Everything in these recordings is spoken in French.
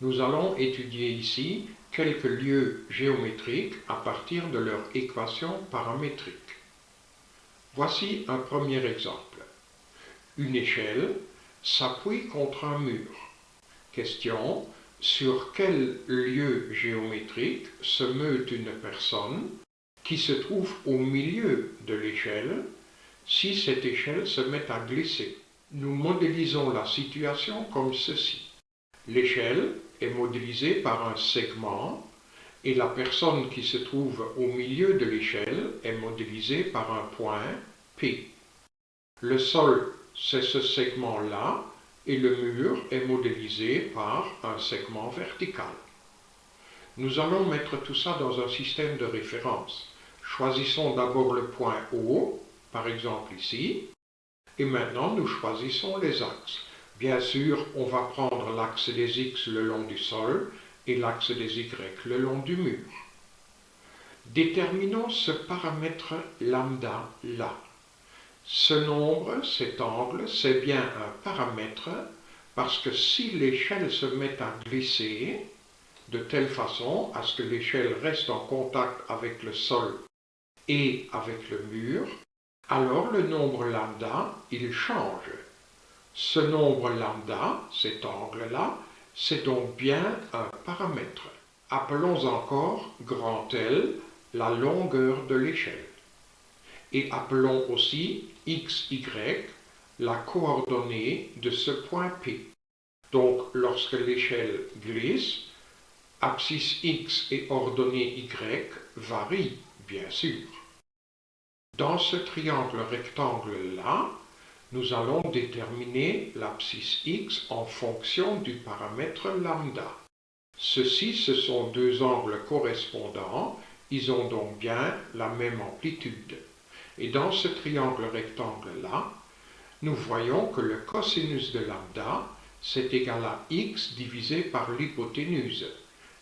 Nous allons étudier ici quelques lieux géométriques à partir de leur équation paramétrique. Voici un premier exemple. Une échelle s'appuie contre un mur. Question: sur quel lieu géométrique se meut une personne qui se trouve au milieu de l'échelle si cette échelle se met à glisser? Nous modélisons la situation comme ceci. L'échelle est modélisée par un segment et la personne qui se trouve au milieu de l'échelle est modélisée par un point P. Le sol, c'est ce segment-là, et le mur est modélisé par un segment vertical. Nous allons mettre tout ça dans un système de référence. Choisissons d'abord le point O, par exemple ici, et maintenant nous choisissons les axes. Bien sûr, on va prendre l'axe des X le long du sol et l'axe des Y le long du mur. Déterminons ce paramètre lambda là. Ce nombre, cet angle, c'est bien un paramètre parce que si l'échelle se met à glisser de telle façon à ce que l'échelle reste en contact avec le sol et avec le mur, alors le nombre lambda, il change. Ce nombre lambda, cet angle-là, c'est donc bien un paramètre. Appelons encore grand L la longueur de l'échelle. Et appelons aussi xy la coordonnée de ce point P. Donc, lorsque l'échelle glisse, abscisse x et ordonnée y varient, bien sûr. Dans ce triangle rectangle-là, nous allons déterminer l'abscisse x en fonction du paramètre lambda. Ceux-ci, ce sont deux angles correspondants, ils ont donc bien la même amplitude. Et dans ce triangle rectangle-là, nous voyons que le cosinus de lambda, c'est égal à x divisé par l'hypoténuse.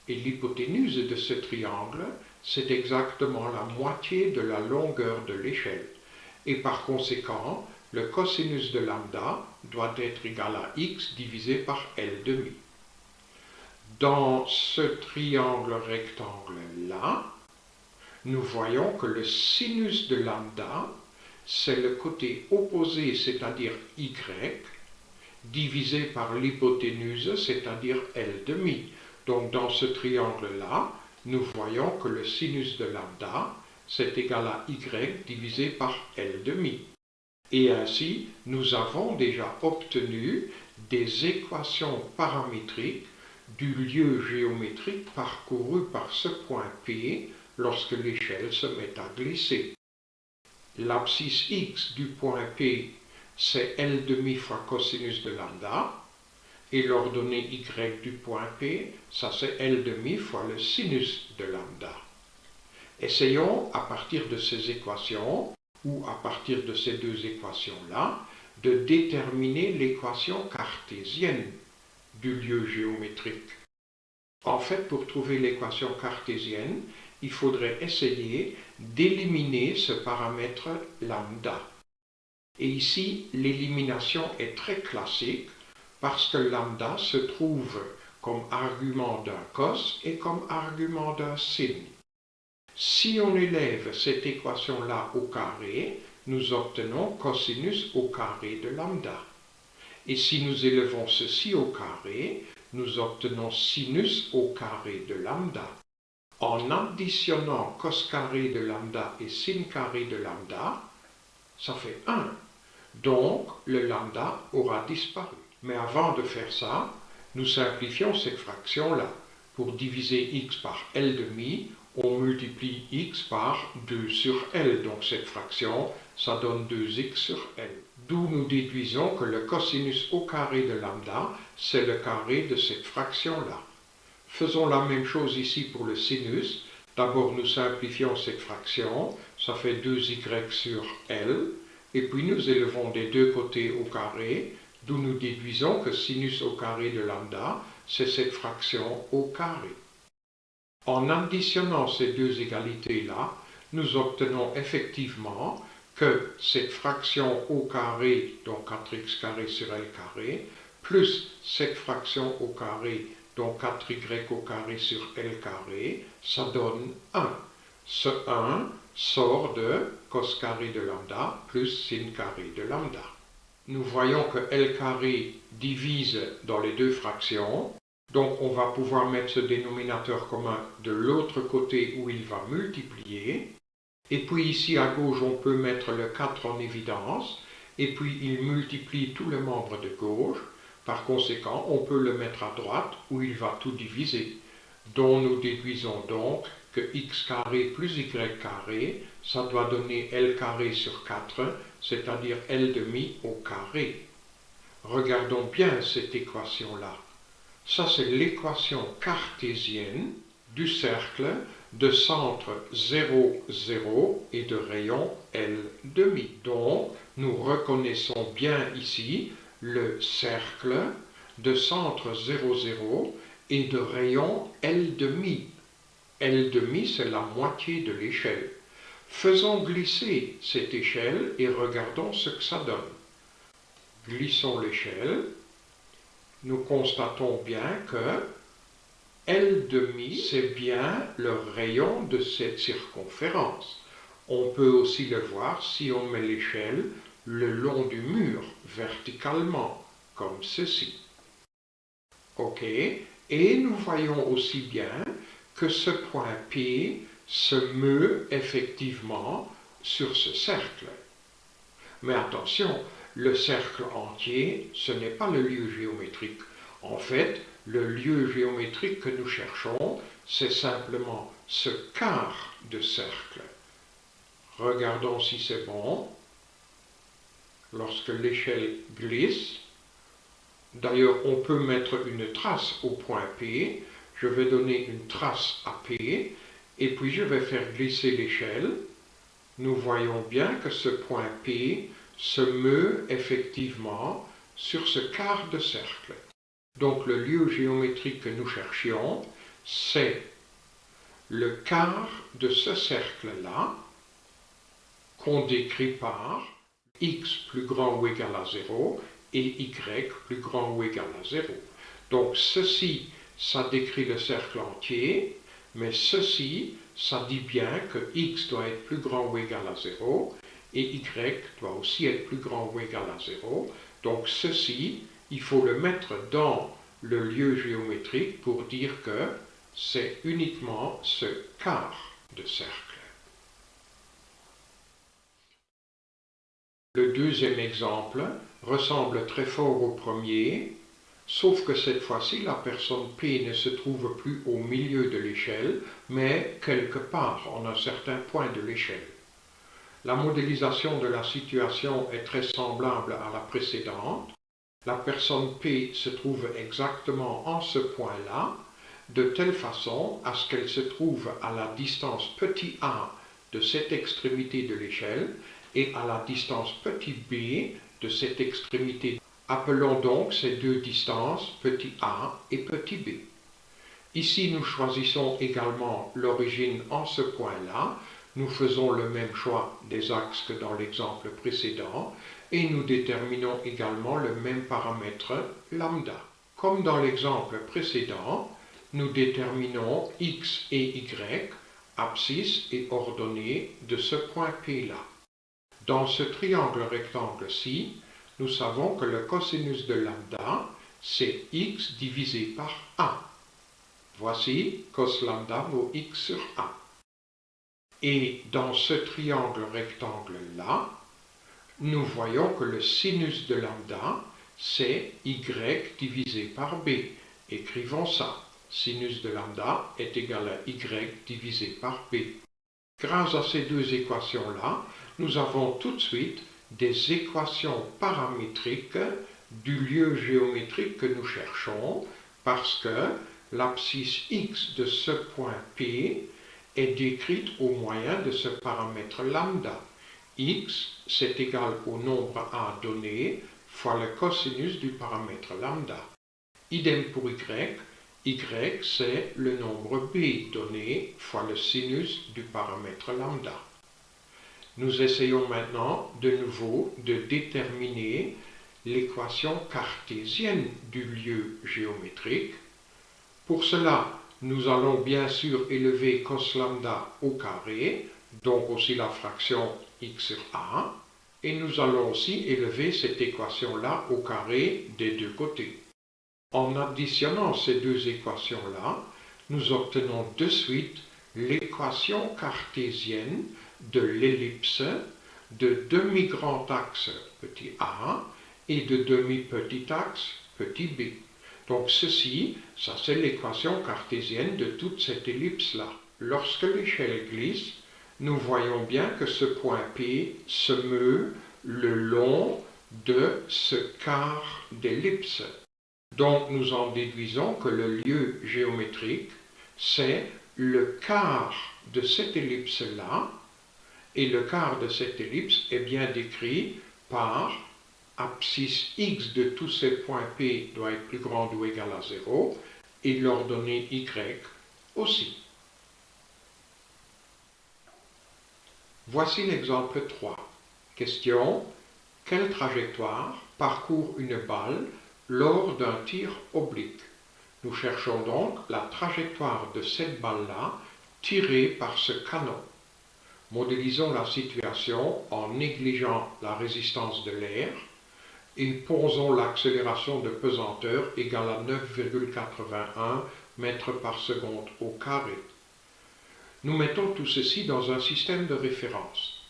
Et l'hypoténuse de ce triangle, c'est exactement la moitié de la longueur de l'échelle. Et par conséquent, le cosinus de lambda doit être égal à x divisé par L demi. Dans ce triangle rectangle-là, nous voyons que le sinus de lambda, c'est le côté opposé, c'est-à-dire y, divisé par l'hypoténuse, c'est-à-dire L demi. Donc dans ce triangle-là, nous voyons que le sinus de lambda, c'est égal à y divisé par L demi. Et ainsi, nous avons déjà obtenu des équations paramétriques du lieu géométrique parcouru par ce point P lorsque l'échelle se met à glisser. L'abscisse x du point P, c'est L demi fois cosinus de lambda, et l'ordonnée y du point P, ça c'est L demi fois le sinus de lambda. Essayons, à partir de ces équations, ou à partir de ces deux équations-là, de déterminer l'équation cartésienne du lieu géométrique. En fait, pour trouver l'équation cartésienne, il faudrait essayer d'éliminer ce paramètre lambda. Et ici, l'élimination est très classique parce que lambda se trouve comme argument d'un cos et comme argument d'un sin. Si on élève cette équation-là au carré, nous obtenons cosinus au carré de lambda. Et si nous élevons ceci au carré, nous obtenons sinus au carré de lambda. En additionnant cos carré de lambda et sin carré de lambda, ça fait 1. Donc, le lambda aura disparu. Mais avant de faire ça, nous simplifions cette fraction-là. Pour diviser x par L demi, on multiplie x par 2 sur L. Donc cette fraction, ça donne 2x sur L. D'où nous déduisons que le cosinus au carré de lambda, c'est le carré de cette fraction-là. Faisons la même chose ici pour le sinus. D'abord, nous simplifions cette fraction. Ça fait 2y sur L. Et puis, nous élevons des deux côtés au carré, d'où nous déduisons que sinus au carré de lambda, c'est cette fraction au carré. En additionnant ces deux égalités-là, nous obtenons effectivement que cette fraction au carré, donc 4x carré sur L carré, plus cette fraction au carré donc 4y au carré sur L carré, ça donne 1. Ce 1 sort de cos carré de lambda plus sin carré de lambda. Nous voyons que L carré divise dans les deux fractions, donc on va pouvoir mettre ce dénominateur commun de l'autre côté où il va multiplier. Et puis ici à gauche on peut mettre le 4 en évidence, et puis il multiplie tous les membres de gauche. Par conséquent, on peut le mettre à droite où il va tout diviser, dont nous déduisons donc que x carré plus y carré, ça doit donner L carré sur 4, c'est-à-dire L demi au carré. Regardons bien cette équation-là. Ça, c'est l'équation cartésienne du cercle de centre 0, 0 et de rayon L demi. Donc, nous reconnaissons bien ici le cercle de centre 0, 0 et de rayon L demi. L demi, c'est la moitié de l'échelle. Faisons glisser cette échelle et regardons ce que ça donne. Glissons l'échelle. Nous constatons bien que L demi, c'est bien le rayon de cette circonférence. On peut aussi le voir si on met l'échelle le long du mur, verticalement, comme ceci. OK, et nous voyons aussi bien que ce point P se meut effectivement sur ce cercle. Mais attention, le cercle entier, ce n'est pas le lieu géométrique. En fait, le lieu géométrique que nous cherchons, c'est simplement ce quart de cercle. Regardons si c'est bon. Lorsque l'échelle glisse, d'ailleurs on peut mettre une trace au point P, je vais donner une trace à P, et puis je vais faire glisser l'échelle. Nous voyons bien que ce point P se meut effectivement sur ce quart de cercle. Donc le lieu géométrique que nous cherchions, c'est le quart de ce cercle-là, qu'on décrit par x plus grand ou égal à 0 et y plus grand ou égal à 0. Donc ceci, ça décrit le cercle entier, mais ceci, ça dit bien que x doit être plus grand ou égal à 0 et y doit aussi être plus grand ou égal à 0. Donc ceci, il faut le mettre dans le lieu géométrique pour dire que c'est uniquement ce quart de cercle. Le deuxième exemple ressemble très fort au premier, sauf que cette fois-ci, la personne P ne se trouve plus au milieu de l'échelle, mais quelque part en un certain point de l'échelle. La modélisation de la situation est très semblable à la précédente. La personne P se trouve exactement en ce point-là, de telle façon à ce qu'elle se trouve à la distance petit a de cette extrémité de l'échelle et à la distance petit b de cette extrémité. Appelons donc ces deux distances petit a et petit b. Ici, nous choisissons également l'origine en ce point-là. Nous faisons le même choix des axes que dans l'exemple précédent et nous déterminons également le même paramètre lambda. Comme dans l'exemple précédent, nous déterminons x et y, abscisse et ordonnées de ce point P-là. Dans ce triangle rectangle-ci, nous savons que le cosinus de lambda, c'est x divisé par a. Voici cos lambda vaut x sur a. Et dans ce triangle rectangle-là, nous voyons que le sinus de lambda, c'est y divisé par b. Écrivons ça. Sinus de lambda est égal à y divisé par b. Grâce à ces deux équations-là, nous avons tout de suite des équations paramétriques du lieu géométrique que nous cherchons, parce que l'abscisse x de ce point P est décrite au moyen de ce paramètre lambda. X, c'est égal au nombre a donné fois le cosinus du paramètre lambda. Idem pour y, c'est le nombre b donné fois le sinus du paramètre lambda. Nous essayons maintenant de nouveau de déterminer l'équation cartésienne du lieu géométrique. Pour cela, nous allons bien sûr élever cos lambda au carré, donc aussi la fraction x sur a, et nous allons aussi élever cette équation-là au carré des deux côtés. En additionnant ces deux équations-là, nous obtenons de suite l'équation cartésienne de l'ellipse de demi-grand axe petit a et de demi-petit axe petit b. Donc ceci, ça c'est l'équation cartésienne de toute cette ellipse-là. Lorsque l'échelle glisse, nous voyons bien que ce point P se meut le long de ce quart d'ellipse. Donc nous en déduisons que le lieu géométrique, c'est le quart de cette ellipse-là, et le quart de cette ellipse est bien décrit par abscisse x de tous ces points P doit être plus grand ou égal à 0, et l'ordonnée y aussi. Voici l'exemple 3. Question: quelle trajectoire parcourt une balle lors d'un tir oblique? Nous cherchons donc la trajectoire de cette balle-là tirée par ce canon. Modélisons la situation en négligeant la résistance de l'air et posons l'accélération de pesanteur égale à 9,81 mètres par seconde au carré. Nous mettons tout ceci dans un système de référence.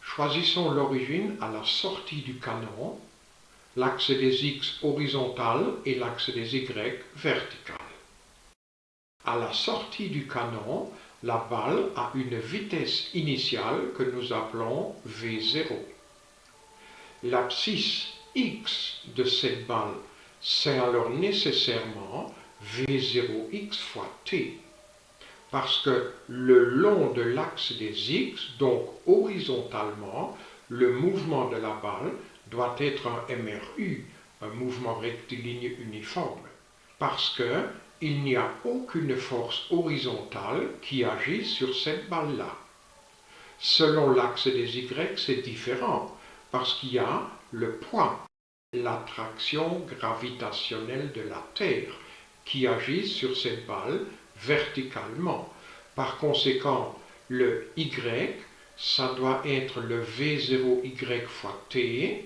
Choisissons l'origine à la sortie du canon, l'axe des x horizontal et l'axe des y vertical. À la sortie du canon, la balle a une vitesse initiale que nous appelons V0. L'abscisse x de cette balle, c'est alors nécessairement V0x fois t, parce que le long de l'axe des x, donc horizontalement, le mouvement de la balle doit être un MRU, un mouvement rectiligne uniforme, parce qu'il n'y a aucune force horizontale qui agit sur cette balle-là. Selon l'axe des y, c'est différent, parce qu'il y a le poids, l'attraction gravitationnelle de la Terre, qui agit sur cette balle verticalement. Par conséquent, le y, ça doit être le V0y fois t,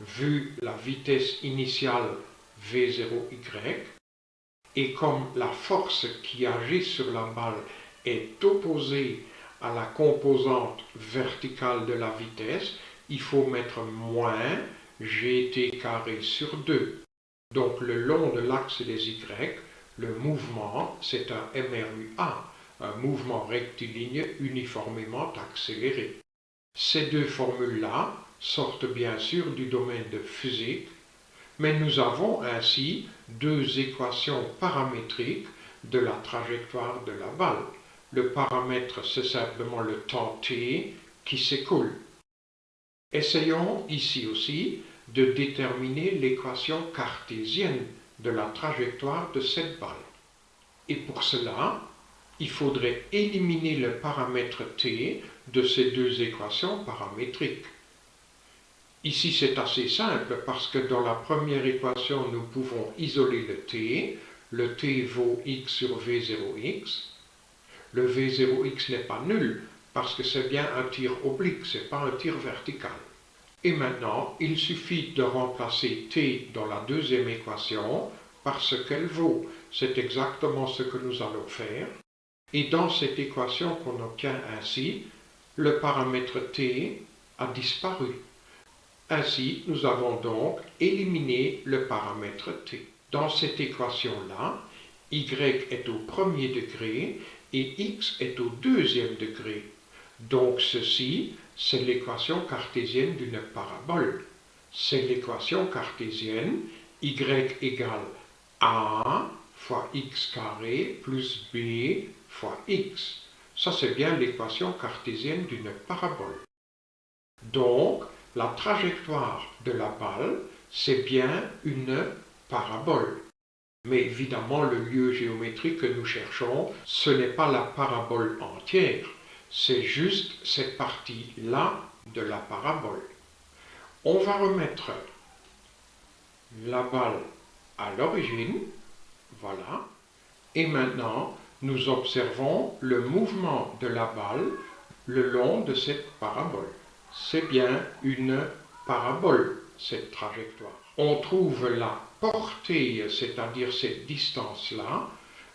vu la vitesse initiale V0y, et comme la force qui agit sur la balle est opposée à la composante verticale de la vitesse, il faut mettre moins gt carré sur 2. Donc le long de l'axe des y, le mouvement, c'est un MRUA, un mouvement rectiligne uniformément accéléré. Ces deux formules-là sortent bien sûr du domaine de physique, mais nous avons ainsi deux équations paramétriques de la trajectoire de la balle. Le paramètre, c'est simplement le temps t qui s'écoule. Essayons ici aussi de déterminer l'équation cartésienne de la trajectoire de cette balle. Et pour cela, il faudrait éliminer le paramètre t de ces deux équations paramétriques. Ici, c'est assez simple parce que dans la première équation, nous pouvons isoler le t. Le t vaut x sur v0x. Le v0x n'est pas nul parce que c'est bien un tir oblique, ce n'est pas un tir vertical. Et maintenant, il suffit de remplacer t dans la deuxième équation par ce qu'elle vaut. C'est exactement ce que nous allons faire. Et dans cette équation qu'on obtient ainsi, le paramètre t a disparu. Ainsi, nous avons donc éliminé le paramètre t. Dans cette équation-là, y est au premier degré et x est au deuxième degré. Donc ceci, c'est l'équation cartésienne d'une parabole. C'est l'équation cartésienne y égale a fois x carré plus b fois x. Ça, c'est bien l'équation cartésienne d'une parabole. Donc, la trajectoire de la balle, c'est bien une parabole. Mais évidemment, le lieu géométrique que nous cherchons, ce n'est pas la parabole entière, c'est juste cette partie-là de la parabole. On va remettre la balle à l'origine, voilà, Et maintenant, nous observons le mouvement de la balle le long de cette parabole. C'est bien une parabole, cette trajectoire. On trouve la portée, c'est-à-dire cette distance-là,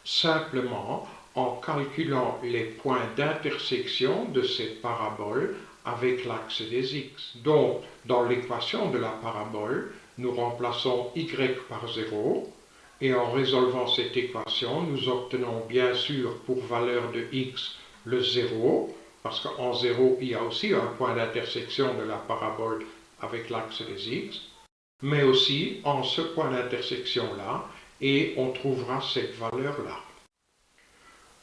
simplement en calculant les points d'intersection de cette parabole avec l'axe des x. Donc, dans l'équation de la parabole, nous remplaçons y par 0, et en résolvant cette équation, nous obtenons bien sûr pour valeur de x le 0, parce qu'en 0, il y a aussi un point d'intersection de la parabole avec l'axe des x, mais aussi en ce point d'intersection-là, et on trouvera cette valeur-là.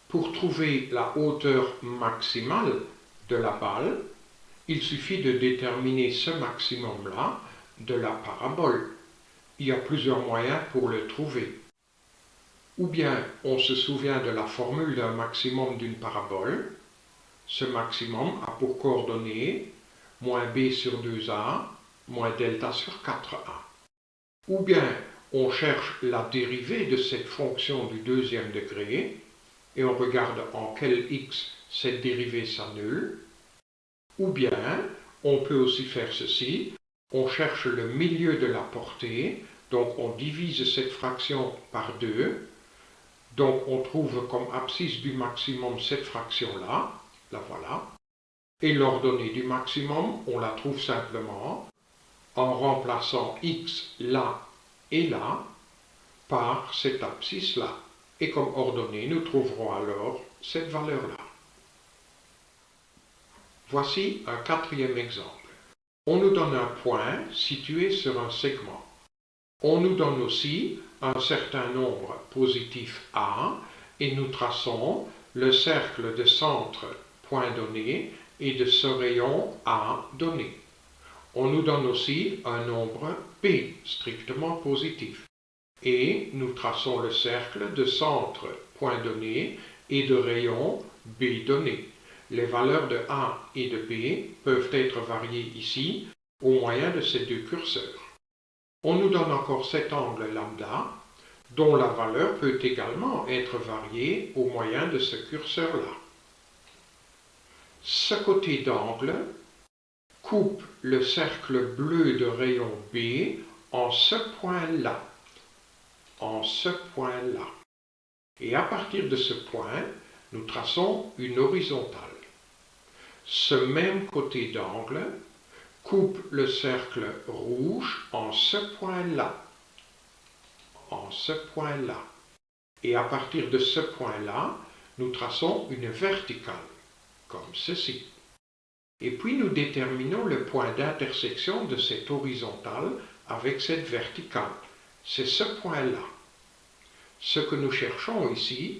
Pour trouver la hauteur maximale de la balle, il suffit de déterminer ce maximum-là de la parabole. Il y a plusieurs moyens pour le trouver. Ou bien on se souvient de la formule d'un maximum d'une parabole. Ce maximum a pour coordonnées moins b sur 2a moins delta sur 4a. Ou bien on cherche la dérivée de cette fonction du deuxième degré et on regarde en quel x cette dérivée s'annule. Ou bien on peut aussi faire ceci, on cherche le milieu de la portée, donc on divise cette fraction par 2, donc on trouve comme abscisse du maximum cette fraction-là, la voilà, et l'ordonnée du maximum, on la trouve simplement en remplaçant x là et là par cette abscisse-là. Et comme ordonnée, nous trouverons alors cette valeur-là. Voici un quatrième exemple. On nous donne un point situé sur un segment. On nous donne aussi un certain nombre positif A et nous traçons le cercle de centre point donné et de ce rayon A donné. On nous donne aussi un nombre B strictement positif et nous traçons le cercle de centre point donné et de rayon B donné. Les valeurs de A et de B peuvent être variées ici au moyen de ces deux curseurs. On nous donne encore cet angle lambda, dont la valeur peut également être variée au moyen de ce curseur-là. Ce côté d'angle coupe le cercle bleu de rayon B en ce point-là. En ce point-là. Et à partir de ce point, nous traçons une horizontale. Ce même côté d'angle coupe le cercle rouge en ce point-là. En ce point-là. Et à partir de ce point-là, nous traçons une verticale, comme ceci. Et puis nous déterminons le point d'intersection de cette horizontale avec cette verticale. C'est ce point-là. Ce que nous cherchons ici,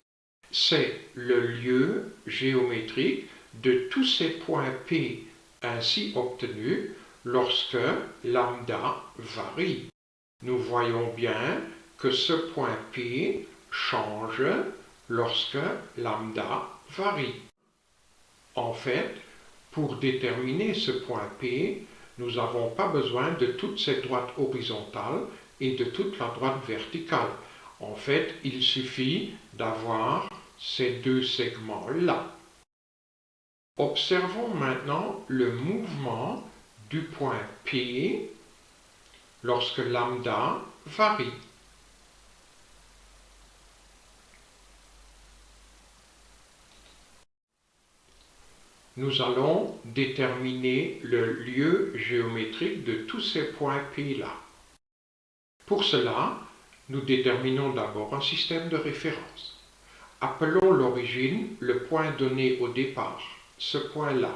c'est le lieu géométrique de tous ces points P ainsi obtenus lorsque lambda varie. Nous voyons bien que ce point P change lorsque lambda varie. En fait, pour déterminer ce point P, nous n'avons pas besoin de toute cette droite horizontale et de toute la droite verticale. En fait, il suffit d'avoir ces deux segments-là. Observons maintenant le mouvement du point P lorsque lambda varie. Nous allons déterminer le lieu géométrique de tous ces points P-là. Pour cela, nous déterminons d'abord un système de référence. Appelons l'origine le point donné au départ, ce point-là.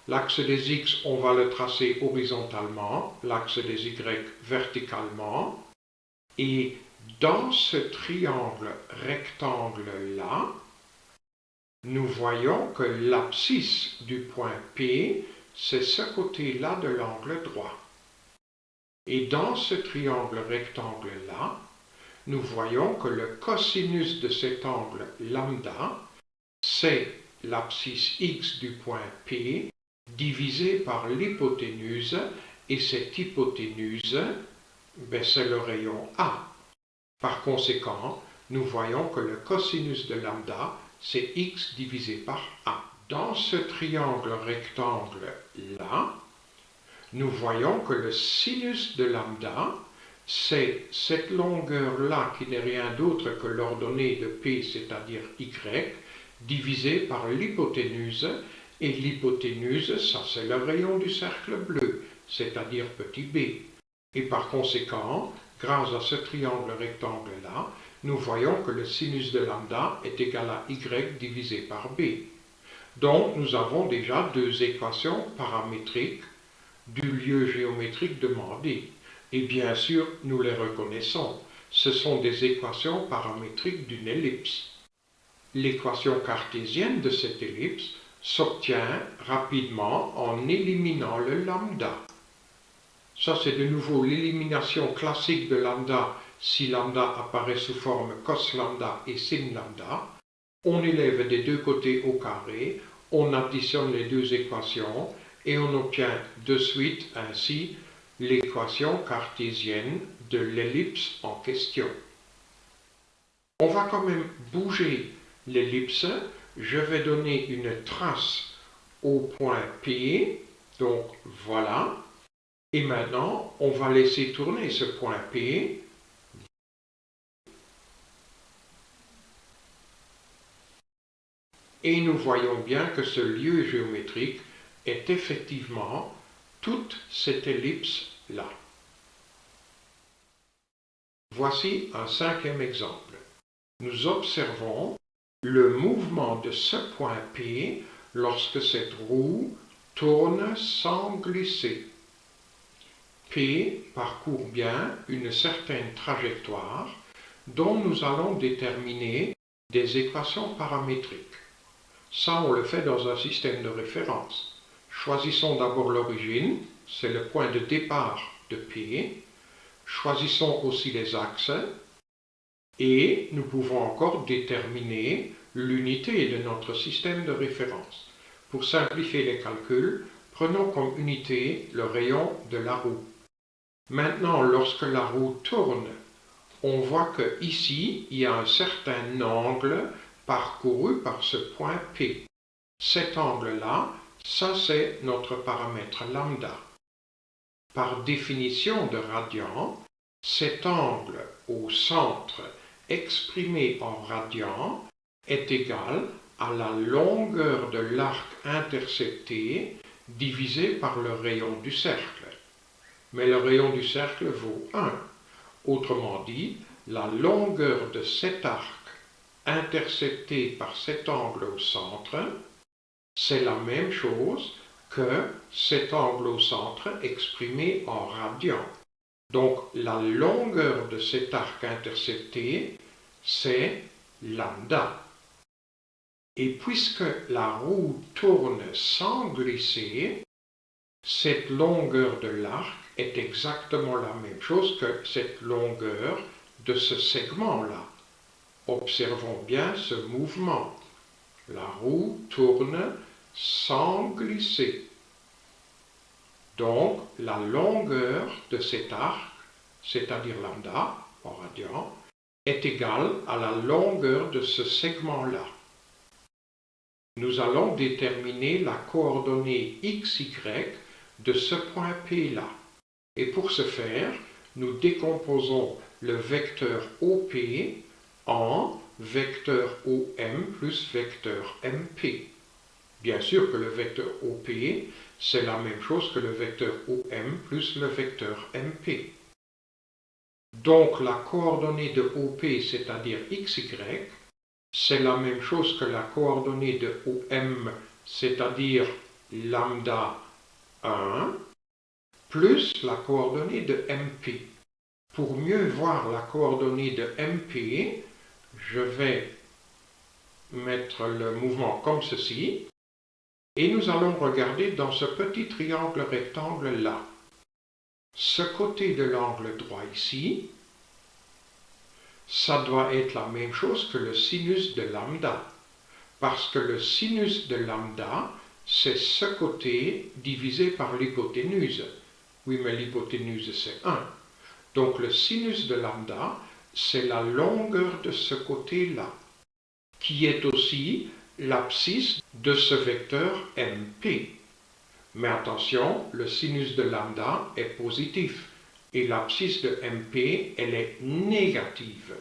L'axe des x, on va le tracer horizontalement, l'axe des y verticalement. Et dans ce triangle rectangle-là, nous voyons que l'abscisse du point P, c'est ce côté-là de l'angle droit. Et dans ce triangle rectangle-là, nous voyons que le cosinus de cet angle lambda, c'est l'abscisse x du point P divisé par l'hypoténuse, et cette hypoténuse, c'est le rayon A. Par conséquent, nous voyons que le cosinus de lambda, c'est x divisé par a. Dans ce triangle rectangle-là, nous voyons que le sinus de lambda, c'est cette longueur-là qui n'est rien d'autre que l'ordonnée de P, c'est-à-dire y, divisé par l'hypoténuse, et l'hypoténuse, ça c'est le rayon du cercle bleu, c'est-à-dire petit b. Et par conséquent, grâce à ce triangle rectangle-là, nous voyons que le sinus de lambda est égal à y divisé par b. Donc nous avons déjà deux équations paramétriques du lieu géométrique demandé. Et bien sûr, nous les reconnaissons. Ce sont des équations paramétriques d'une ellipse. L'équation cartésienne de cette ellipse s'obtient rapidement en éliminant le lambda. Ça, c'est de nouveau l'élimination classique de lambda si lambda apparaît sous forme cos lambda et sin lambda. On élève des deux côtés au carré, on additionne les deux équations et on obtient de suite ainsi l'équation cartésienne de l'ellipse en question. On va quand même bouger l'ellipse. Je vais donner une trace au point P, donc voilà. Et maintenant, on va laisser tourner ce point P. Et nous voyons bien que ce lieu géométrique est effectivement toute cette ellipse-là. Voici un cinquième exemple. Nous observons le mouvement de ce point P lorsque cette roue tourne sans glisser. P parcourt bien une certaine trajectoire dont nous allons déterminer des équations paramétriques. Ça, on le fait dans un système de référence. Choisissons d'abord l'origine, c'est le point de départ de P. Choisissons aussi les axes et nous pouvons encore déterminer l'unité de notre système de référence. Pour simplifier les calculs, prenons comme unité le rayon de la roue. Maintenant, lorsque la roue tourne, on voit que ici, il y a un certain angle parcouru par ce point P. Cet angle-là, ça c'est notre paramètre lambda. Par définition de radian, cet angle au centre exprimé en radian est égal à la longueur de l'arc intercepté divisé par le rayon du cercle. Mais le rayon du cercle vaut 1. Autrement dit, la longueur de cet arc intercepté par cet angle au centre, c'est la même chose que cet angle au centre exprimé en radian. Donc la longueur de cet arc intercepté, c'est lambda. Et puisque la roue tourne sans glisser, cette longueur de l'arc est exactement la même chose que cette longueur de ce segment-là. Observons bien ce mouvement. La roue tourne sans glisser. Donc, la longueur de cet arc, c'est-à-dire lambda, en radian, est égale à la longueur de ce segment-là. Nous allons déterminer la coordonnée xy de ce point P-là. Et pour ce faire, nous décomposons le vecteur OP en vecteur OM plus vecteur MP. Bien sûr que le vecteur OP, c'est la même chose que le vecteur OM plus le vecteur MP. Donc la coordonnée de OP, c'est-à-dire XY, c'est la même chose que la coordonnée de OM, c'est-à-dire lambda 1, plus la coordonnée de MP. Pour mieux voir la coordonnée de MP, je vais mettre le mouvement comme ceci. Et nous allons regarder dans ce petit triangle rectangle-là. Ce côté de l'angle droit ici, ça doit être la même chose que le sinus de lambda. Parce que le sinus de lambda, c'est ce côté divisé par l'hypoténuse. Oui, mais l'hypoténuse, c'est 1. Donc le sinus de lambda, c'est la longueur de ce côté-là, qui est aussi l'abscisse de ce vecteur MP. Mais attention, le sinus de lambda est positif et l'abscisse de MP, elle est négative.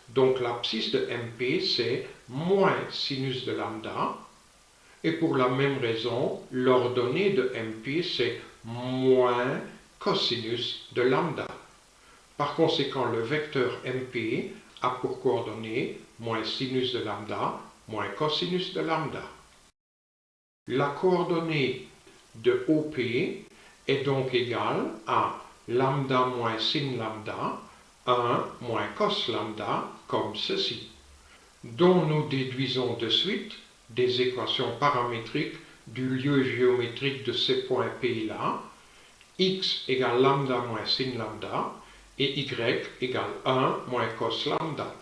Donc l'abscisse de MP, c'est moins sinus de lambda. Et pour la même raison, l'ordonnée de MP, c'est moins cosinus de lambda. Par conséquent, le vecteur MP a pour coordonnée moins sinus de lambda, moins cosinus de lambda. La coordonnée de OP est donc égale à lambda moins sin lambda, 1 moins cos lambda, comme ceci, dont nous déduisons de suite des équations paramétriques du lieu géométrique de ces points P-là, x égale lambda moins sin lambda, et y égale 1 moins cos lambda.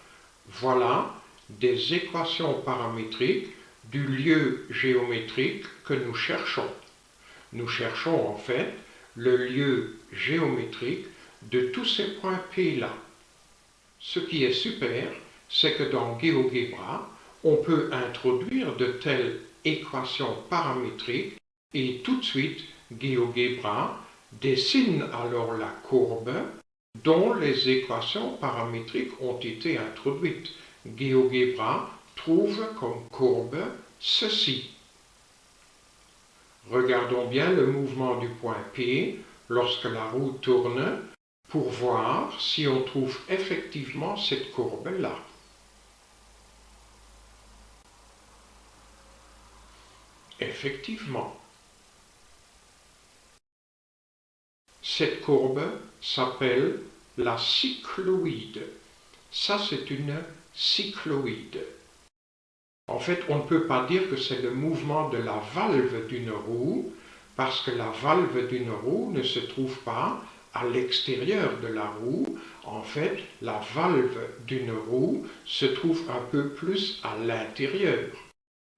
Voilà des équations paramétriques du lieu géométrique que nous cherchons. Nous cherchons en fait le lieu géométrique de tous ces points P-là. Ce qui est super, c'est que dans GeoGebra, on peut introduire de telles équations paramétriques et tout de suite, GeoGebra dessine alors la courbe dont les équations paramétriques ont été introduites. GeoGebra trouve comme courbe ceci. Regardons bien le mouvement du point P lorsque la roue tourne pour voir si on trouve effectivement cette courbe-là. Effectivement. Cette courbe s'appelle la cycloïde. Ça, c'est une cycloïde. En fait, on ne peut pas dire que c'est le mouvement de la valve d'une roue, parce que la valve d'une roue ne se trouve pas à l'extérieur de la roue. En fait, la valve d'une roue se trouve un peu plus à l'intérieur.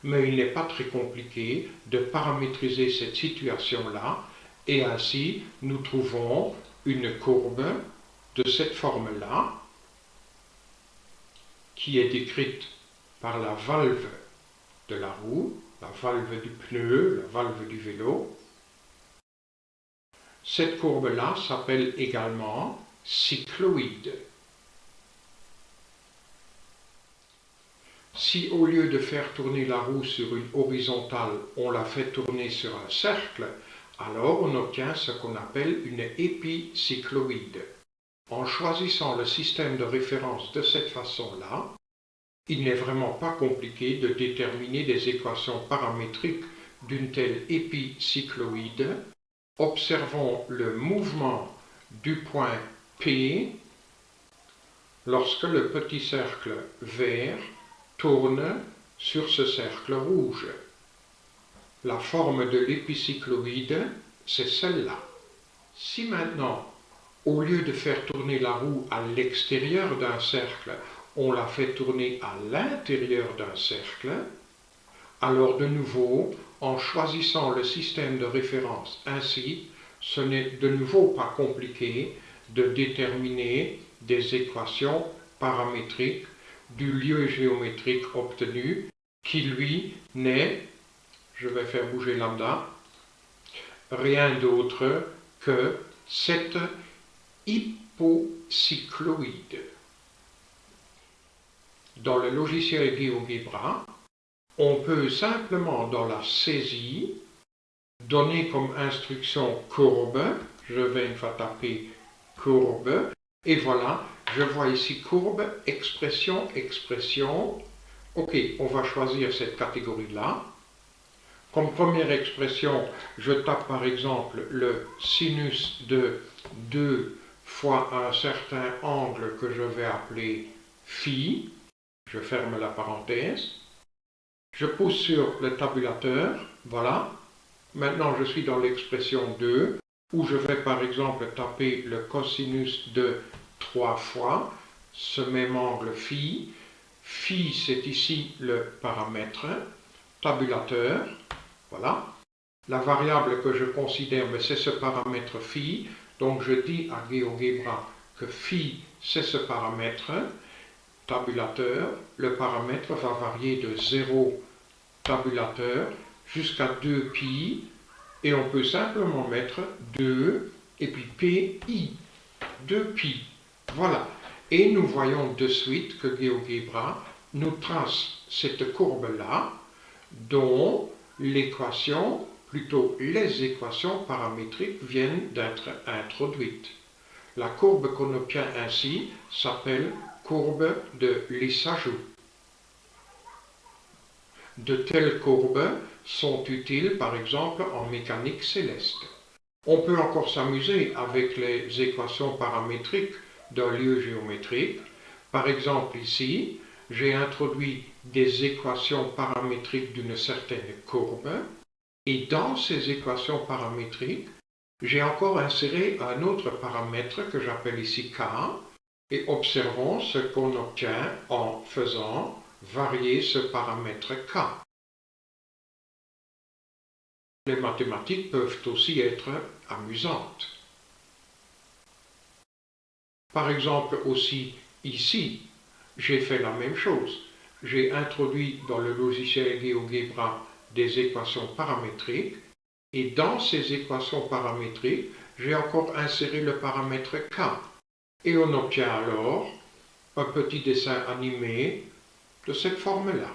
Mais il n'est pas très compliqué de paramétriser cette situation-là, et ainsi nous trouvons une courbe de cette forme-là, qui est décrite par la valve de la roue, la valve du pneu, la valve du vélo. Cette courbe-là s'appelle également cycloïde. Si au lieu de faire tourner la roue sur une horizontale, on la fait tourner sur un cercle, alors on obtient ce qu'on appelle une épicycloïde. En choisissant le système de référence de cette façon-là, il n'est vraiment pas compliqué de déterminer des équations paramétriques d'une telle épicycloïde. Observons le mouvement du point P lorsque le petit cercle vert tourne sur ce cercle rouge. La forme de l'épicycloïde, c'est celle-là. Si maintenant, au lieu de faire tourner la roue à l'extérieur d'un cercle, on la fait tourner à l'intérieur d'un cercle, alors de nouveau, en choisissant le système de référence ainsi, ce n'est de nouveau pas compliqué de déterminer des équations paramétriques du lieu géométrique obtenu, qui lui n'est, je vais faire bouger lambda, rien d'autre que cette hypocycloïde. Dans le logiciel GeoGebra, on peut simplement dans la saisie donner comme instruction courbe, je vais une fois taper courbe, et voilà, je vois ici courbe, expression, expression. Ok, on va choisir cette catégorie-là. Comme première expression, je tape par exemple le sinus de 2 fois un certain angle que je vais appeler phi. Je ferme la parenthèse. Je pousse sur le tabulateur, voilà. Maintenant, je suis dans l'expression 2, où je vais par exemple taper le cosinus de 3 fois ce même angle phi. Phi, c'est ici le paramètre. Tabulateur, voilà. La variable que je considère, c'est ce paramètre phi. Donc je dis à GeoGebra que phi c'est ce paramètre tabulateur. Le paramètre va varier de 0 tabulateur jusqu'à 2pi, et on peut simplement mettre 2 et puis pi, 2pi. Voilà. Et nous voyons de suite que GeoGebra nous trace cette courbe-là, dont l'équation, plutôt les équations paramétriques viennent d'être introduites. La courbe qu'on obtient ainsi s'appelle courbe de Lissajous. De telles courbes sont utiles par exemple en mécanique céleste. On peut encore s'amuser avec les équations paramétriques d'un lieu géométrique. Par exemple ici, j'ai introduit des équations paramétriques d'une certaine courbe, et dans ces équations paramétriques, j'ai encore inséré un autre paramètre que j'appelle ici k, et observons ce qu'on obtient en faisant varier ce paramètre k. Les mathématiques peuvent aussi être amusantes. Par exemple aussi ici, j'ai fait la même chose. J'ai introduit dans le logiciel GeoGebra des équations paramétriques, et dans ces équations paramétriques, j'ai encore inséré le paramètre k. Et on obtient alors un petit dessin animé de cette forme-là.